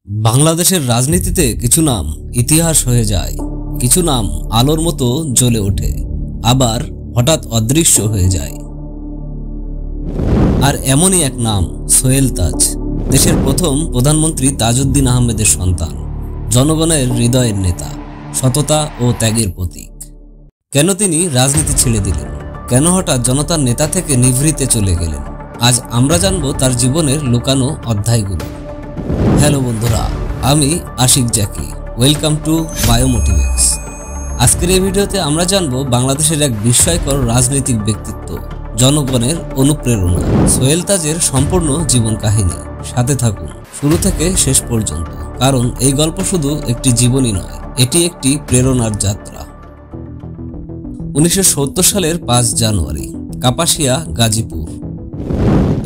বাংলাদেশের রাজনীতিতে কিছু নাম ইতিহাস হয়ে যায়, কিছু নাম আলোর মতো জ্বলে ওঠে, আবার হঠাৎ অদৃশ্য হয়ে যায়। আর এমনই এক নাম সোহেল তাজ, দেশের প্রথম প্রধানমন্ত্রী তাজউদ্দিন আহমেদের সন্তান, জনগণের হৃদয়ের নেতা, সততা ও ত্যাগের প্রতীক। কেন তিনি রাজনীতি ছেড়ে দিলেন? কেন হঠাৎ জনতার নেতা থেকে নিভৃতে চলে গেলেন? আজ আমরা জানব তার জীবনের লুকানো অধ্যায়গুলো। হ্যালো বন্ধুরা, আমি আশিক জাকি, ওয়েলকাম টু বায়োমোটিভেক্স। আজকের এই ভিডিওতে আমরা জানব বাংলাদেশের এক বিস্ময়কর রাজনৈতিক ব্যক্তিত্ব, জনগণের অনুপ্রেরণা, সোহেল তাজের সম্পূর্ণ জীবন কাহিনী। সাথে থাকুন শুরু থেকে শেষ পর্যন্ত, কারণ এই গল্প শুধু একটি জীবনী নয়, এটি একটি প্রেরণার যাত্রা। 1970 সালের 5 জানুয়ারি, কাপাসিয়া, গাজীপুর।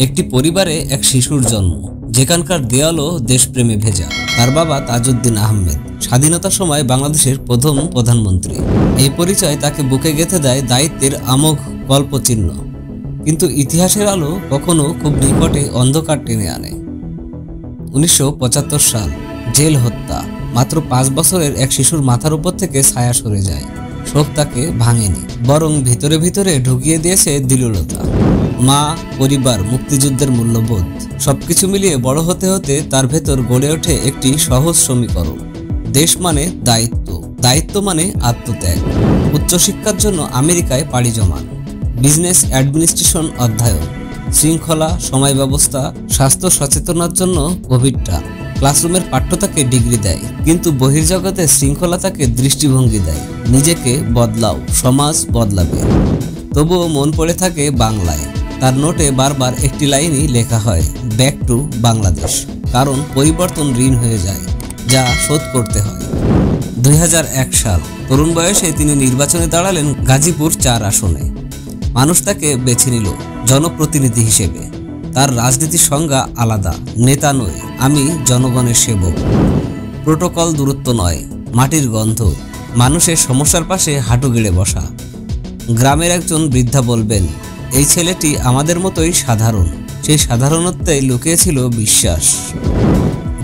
একটি পরিবারে এক শিশুর জন্ম, যেখানকার দেয়ালও দেশপ্রেমে ভেজা। তার বাবা তাজউদ্দিন আহমেদ, স্বাধীনতার সময় বাংলাদেশের প্রথম প্রধানমন্ত্রী। এই পরিচয় তাকে বুকে গেঁথে দেয় দায়িত্বের আমোঘ গল্পচিহ্ন। কিন্তু ইতিহাসের আলো কখনো খুব নিকটে অন্ধকার টেনে আনে। 1975 সাল, জেল হত্যা। মাত্র 5 বছরের এক শিশুর মাথার উপর থেকে ছায়া সরে যায়। শোক তাকে ভাঙেনি, বরং ভিতরে ভিতরে ঢুকিয়ে দিয়েছে দৃঢ়তা। মা, পরিবার, মুক্তিযুদ্ধের মূল্যবোধ, সবকিছু মিলিয়ে বড় হতে হতে তার ভেতর গড়ে ওঠে একটি সহজ সমীকরণ: দেশ মানে দায়িত্ব, দায়িত্ব মানে আত্মত্যাগ। উচ্চশিক্ষার জন্য আমেরিকায় পাড়ি জমান, বিজনেস অ্যাডমিনিস্ট্রেশন অধ্যয়ন, শৃঙ্খলা, সময় ব্যবস্থা, স্বাস্থ্য সচেতনার জন্য কোভিডটা। ক্লাসরুমের পাঠ্য তাকে ডিগ্রি দেয়, কিন্তু বহির্জগতে শৃঙ্খলা তাকে দৃষ্টিভঙ্গি দেয়। নিজেকে বদলাও, সমাজ বদলাবে। তবুও মন পড়ে থাকে বাংলায়। তার নোটে বারবার একটি লাইনই লেখা হয়, ব্যাক টু বাংলাদেশ। কারণ পরিবর্তন ঋণ হয়ে যায়, যা শোধ করতে হয়। 2001 সাল, তরুণ বয়সে তিনি নির্বাচনে দাঁড়ালেন গাজীপুর 4 আসনে। মানুষ তাকে বেছে নিল জনপ্রতিনিধি হিসেবে। তার রাজনীতির সংজ্ঞা আলাদা: নেতা নই, আমি জনগণের সেবক। প্রোটোকল দূরত্ব নয়, মাটির গন্ধ, মানুষের সমস্যার পাশে হাঁটু গেড়ে বসা। গ্রামের একজন বৃদ্ধা বলবেন, এই ছেলেটি আমাদের মতোই সাধারণ। সেই সাধারণত্বেই লুকিয়েছিল বিশ্বাস।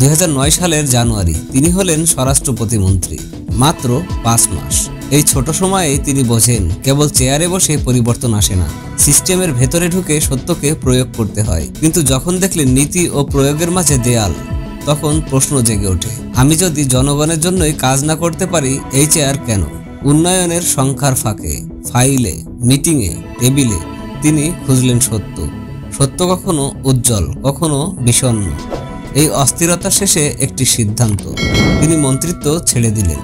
2009 সালের জানুয়ারি, তিনি হলেন স্বরাষ্ট্র প্রতিমন্ত্রী। মাত্র 5 মাস। এই ছোট সময়েই তিনি বোঝেন, কেবল চেয়ারে বসে পরিবর্তন আসে না, সিস্টেমের ভেতরে ঢুকে সত্যকে প্রয়োগ করতে হয়। কিন্তু যখন দেখলেন নীতি ও প্রয়োগের মাঝে দেয়াল, তখন প্রশ্ন জেগে ওঠে, আমি যদি জনগণের জন্যই কাজ না করতে পারি, এই চেয়ার কেন? উন্নয়নের সংখ্যার ফাঁকে, ফাইলে, মিটিংয়ে, টেবিলে তিনি খুঁজলেন সত্য। সত্য কখনো উজ্জ্বল, কখনো বিষণ্ণ। এই অস্থিরতার শেষে একটি সিদ্ধান্ত, তিনি মন্ত্রিত্ব ছেড়ে দিলেন।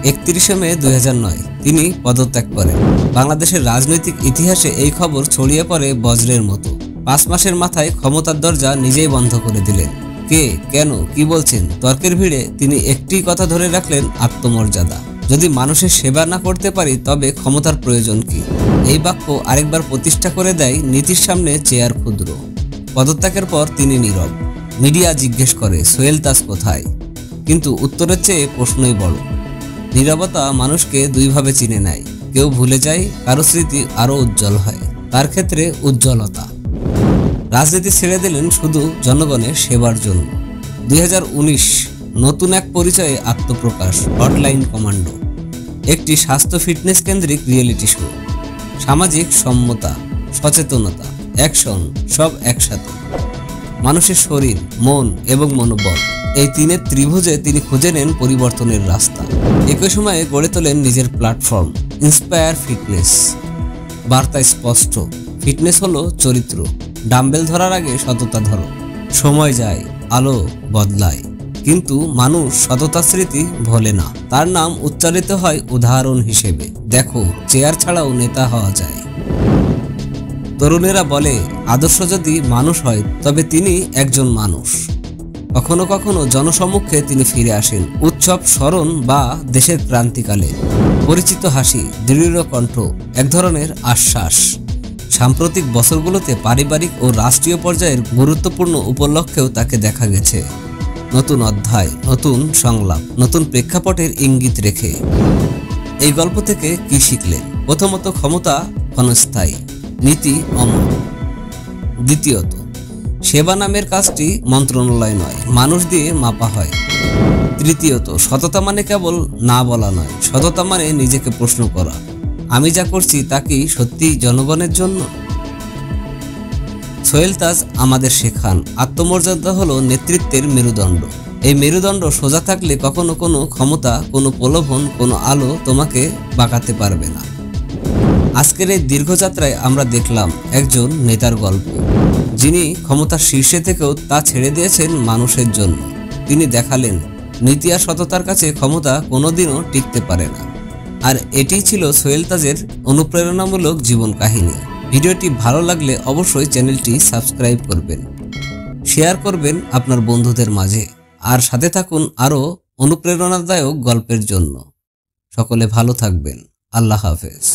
31 মে 2009 তিনি পদত্যাগ করেন। বাংলাদেশের রাজনৈতিক ইতিহাসে এই খবর ছড়িয়ে পড়ে বজ্রের মতো। 5 মাসের মাথায় ক্ষমতার দরজা নিজেই বন্ধ করে দিলেন। কে, কেন, কি বলছেন? তর্কের ভিড়ে তিনি একটি কথা ধরে রাখলেন, আত্মমর্যাদা। যদি মানুষের সেবা না করতে পারি, তবে ক্ষমতার প্রয়োজন কি? এই বাক্য আরেকবার প্রতিষ্ঠা করে দেয় নীতির সামনে চেয়ার ক্ষুদ্র। পদত্যাগের পর তিনি নীরব। মিডিয়া জিজ্ঞেস করে, সোহেল তাজ কোথায়? কিন্তু উত্তরের চেয়ে প্রশ্নই বড়। নীরবতা মানুষকে দুইভাবে চিনে নেয়, কেউ ভুলে যায়, কারো স্মৃতি আরও উজ্জ্বল হয়। তার ক্ষেত্রে উজ্জ্বলতা। রাজনীতি ছেড়ে দিলেন শুধু জনগণের সেবার জন্য। 2019, নতুন এক পরিচয়ে আত্মপ্রকাশ, হটলাইন কমান্ডো। একটি স্বাস্থ্য ফিটনেস কেন্দ্রিক রিয়েলিটি শো। সামাজিক সম্মতা, সচেতনতা, অ্যাকশন, সব একসাথে। মানুষের শরীর, মন এবং মনোবল, এই তিনের ত্রিভুজে তিনি খুঁজে নেন পরিবর্তনের রাস্তা। একই সময়ে গড়ে তোলেন নিজের প্ল্যাটফর্ম, ইন্সপায়ার ফিটনেস। বার্তা স্পষ্ট, ফিটনেস হলো চরিত্র। ডাম্বেল ধরার আগে সততা ধরো। সময় যায়, আলো বদলায়, কিন্তু মানুষ সততার স্মৃতি ভোলে না। তার নাম উচ্চারিত হয় উদাহরণ হিসেবে, দেখো, চেয়ার ছাড়াও নেতা হওয়া যায়। তরুণেরা বলে, আদর্শ যদি মানুষ হয়, তবে তিনি একজন মানুষ। কখনো কখনো জনসম্মুখে তিনি ফিরে আসেন, উৎসব, স্মরণ বা দেশের ক্রান্তিকালে। পরিচিত হাসি, দৃঢ় কণ্ঠ, এক ধরনের আশ্বাস। সাম্প্রতিক বছরগুলোতে পারিবারিক ও রাষ্ট্রীয় পর্যায়ের গুরুত্বপূর্ণ উপলক্ষেও তাকে দেখা গেছে। নতুন অধ্যায়, নতুন সংলাপ, নতুন প্রেক্ষাপটের ইঙ্গিত রেখে। এই গল্প থেকে কি শিখলেন? প্রথমত, ক্ষমতা ক্ষণস্থায়ী, নীতি অমর। দ্বিতীয়ত, সেবা নামের কাজটি মন্ত্রণালয় নয়, মানুষ দিয়ে মাপা হয়। তৃতীয়ত, সততা মানে কেবল না বলা নয়, সততা মানে নিজেকে প্রশ্ন করা, আমি যা করছি তা কি সত্যি জনগণের জন্য? সোহেল তাজ আমাদের শেখান আত্মমর্যাদা হলো নেতৃত্বের মেরুদণ্ড। এই মেরুদণ্ড সোজা থাকলে কখনো কোনো ক্ষমতা, কোনো প্রলোভন, কোনো আলো তোমাকে বাঁকাতে পারবে না। আজকের এই দীর্ঘযাত্রায় আমরা দেখলাম একজন নেতার গল্প, যিনি ক্ষমতার শীর্ষে থেকেও তা ছেড়ে দিয়েছেন মানুষের জন্য। তিনি দেখালেন নীতি আর সততার কাছে ক্ষমতা কোনোদিনও টিকতে পারে না। আর এটিই ছিল সোহেল তাজের অনুপ্রেরণামূলক জীবন কাহিনী। ভিডিওটি ভালো লাগলে অবশ্যই চ্যানেলটি সাবস্ক্রাইব করবেন, শেয়ার করবেন আপনার বন্ধুদের মাঝে, আর সাথে থাকুন আরও অনুপ্রেরণাদায়ক গল্পের জন্য। সকলে ভালো থাকবেন। আল্লাহ হাফেজ।